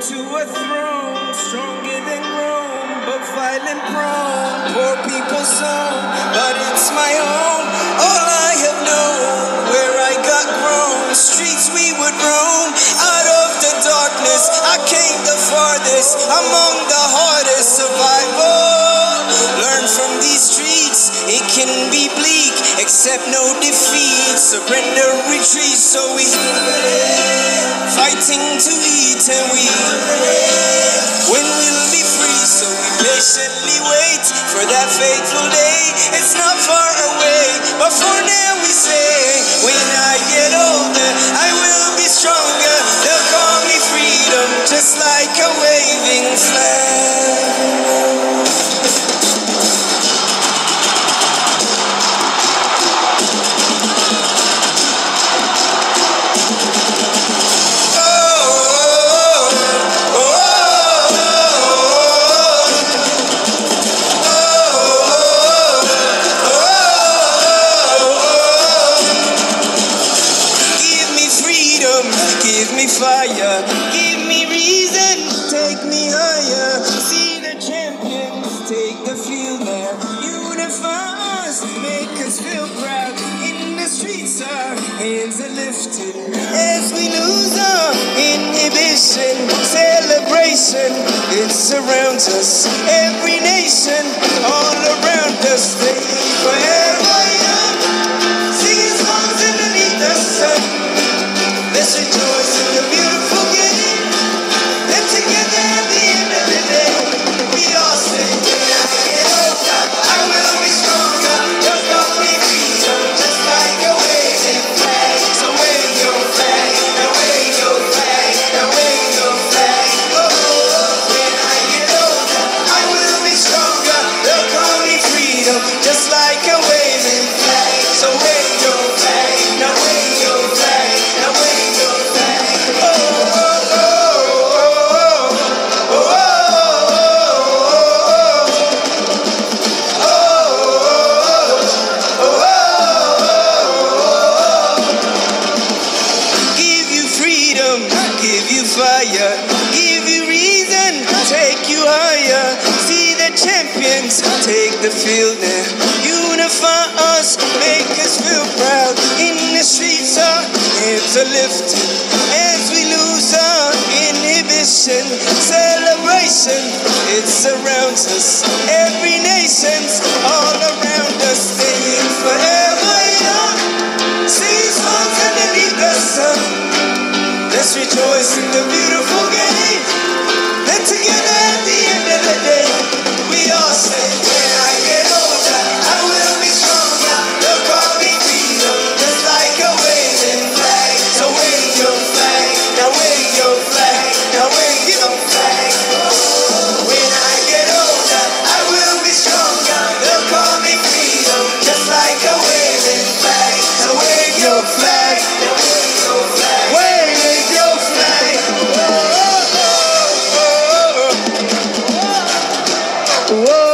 to a throne, stronger than Rome, but violent prone. Poor people's song, but it's my home. All I have known, where I got grown. Streets we would roam, out of the darkness. I came the farthest, among the hardest. Survival, learn from these streets. It can be bleak, accept no defeat. Surrender, retreat, so we fighting to eat, and when we'll be free. So we patiently wait for that fateful day. It's not far away, but for now we say, when I get older, I will be stronger. They'll call me freedom, just like a waving flag. Give me fire, give me reason, take me higher. See the champions take the field there. Unify us, make us feel proud. In the streets our hands are lifted as we lose our inhibition. Celebration, it surrounds us. Every nation, all around us. They forever young, singing songs underneath the sun. Let's rejoice in the beautiful game. And together at the end of the day, we all say, when I get older, I will be stronger. You'll call me freedom, just like a waving flag. So wave your flag, now wave your flag, now wave your flag. Oh, when I get older, I will be stronger. They'll call me freedom, just like a waving flag. So wave your flag, now wave your flag, now wave. Give you fire, give you reason, take you higher. See the champions take the field now. Unify us, make us feel proud. In the streets our hands are lifted as we lose our inhibition. Celebration, it surrounds us. Every nation's all around us. Staying forever young, sing songs underneath the sun. Let's rejoice in the beautiful game. And together at the end of the day, we all say, when I get older, I will be stronger. They'll call me freedom, just like a waving flag. So wave your flag, now wave your flag, now wave your flag. When I get older, I will be stronger. They'll call me freedom, just like a waving flag. So wave your flag, now wave your flag. Wave your flag. Whoa.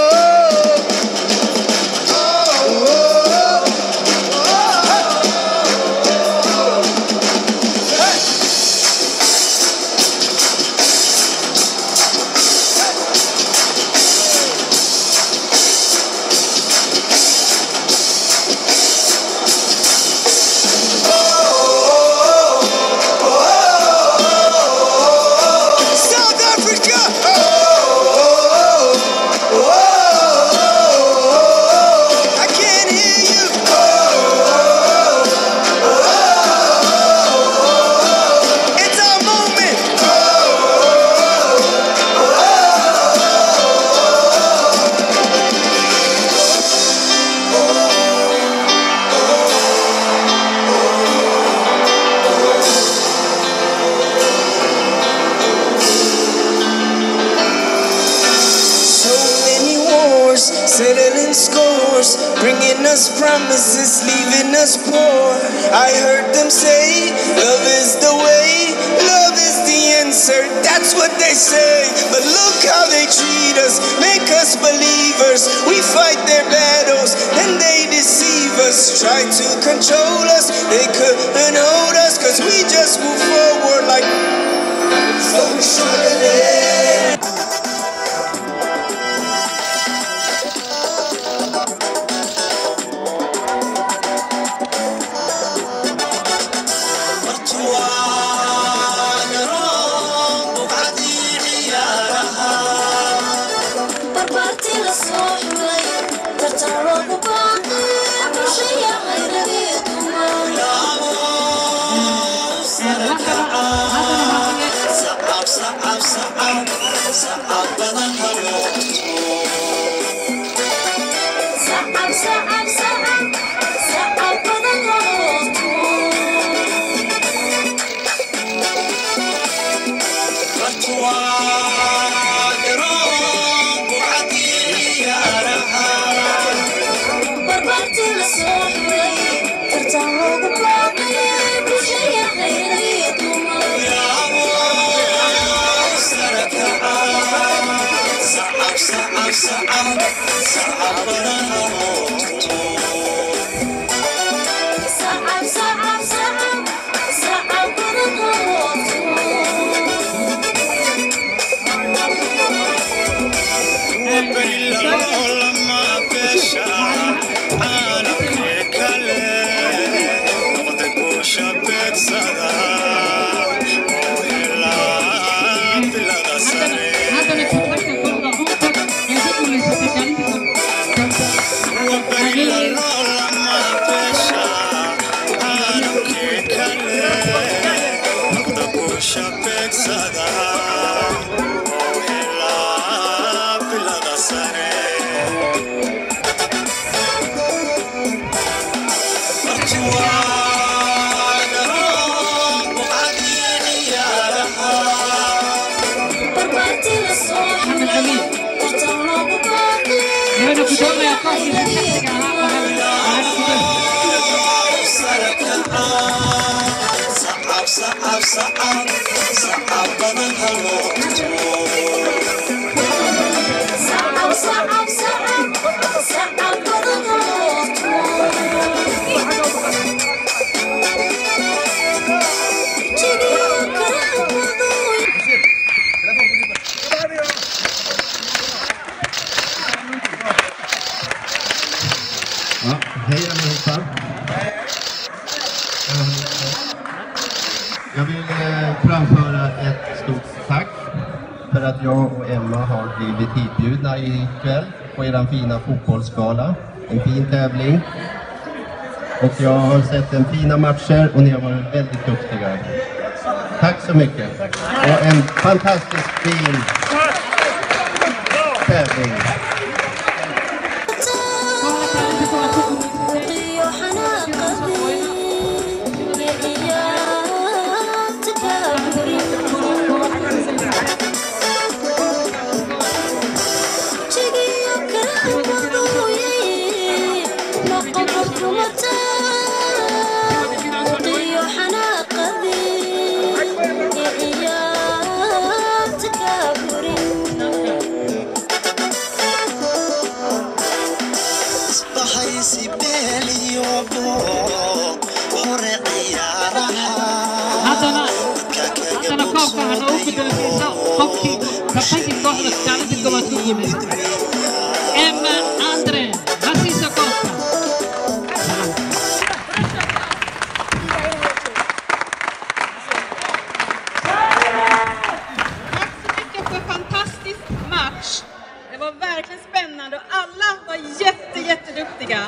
Settling scores, bringing us promises, leaving us poor. I heard them say, love is the way, love is the answer, that's what they say. But look how they treat us, make us believers. We fight their battles, then they deceive us. Try to control us, they couldn't hold us, cause we just move forward like so. Hej allihopa. Jag vill framföra ett stort tack för att jag och Emma har blivit hitbjudna ikväll på er fina fotbollsgala. En fin tävling. Och jag har sett en fina matcher och ni har varit väldigt duktiga. Tack så mycket. Och en fantastisk fin tävling. Emma Andre, Narciso Costa. Tack så mycket för en fantastisk match. Det var verkligen spännande och alla var jätteduktiga.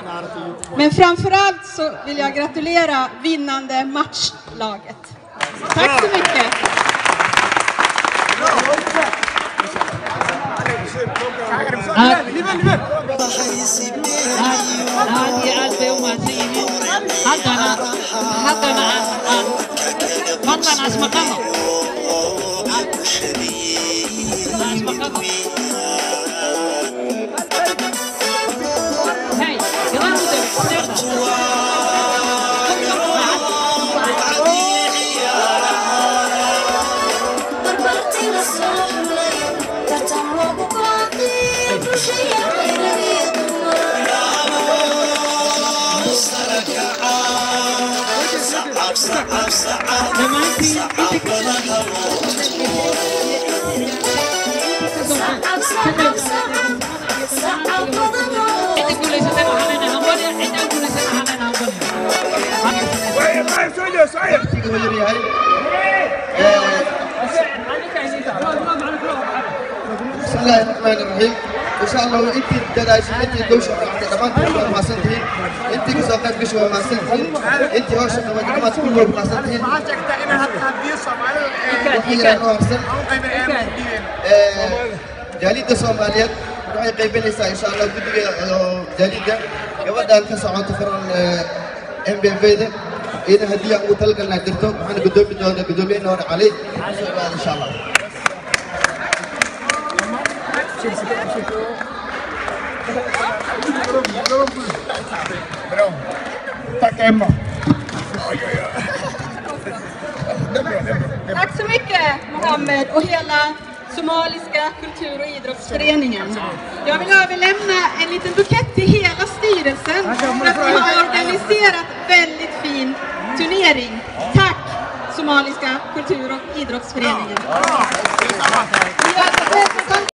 Men framförallt så vill jag gratulera vinnande matchlaget. Tack så mycket. هذه البيوم هذه حقنا فضلا اسمقنا هاي صعب waqtiga uu yar yahay بسم الله الرحمن الرحيم ان شاء الله انت داداشي انت دوشه دمانتي ما سنتين انت كسوقات بشوى ما سنتين انت هوش ما تكون ما سنتين ما جكتا انا هتحدي صومالي جاليد الصوماليات waxay qaybinaysaa insha Allah guddiga jaalida gabadhan ka socota furan MBV-da ina hadiya ugu talgalna dirto waxaan gudoomi doonaa gudoomiyana hore cali insha Allah Tack så mycket Mohammed och hela somaliska kultur- och idrottsföreningen. Jag vill överlämna en liten bukett till hela styrelsen för att vi har organiserat väldigt fin turnering. Tack somaliska kultur- och idrottsföreningen.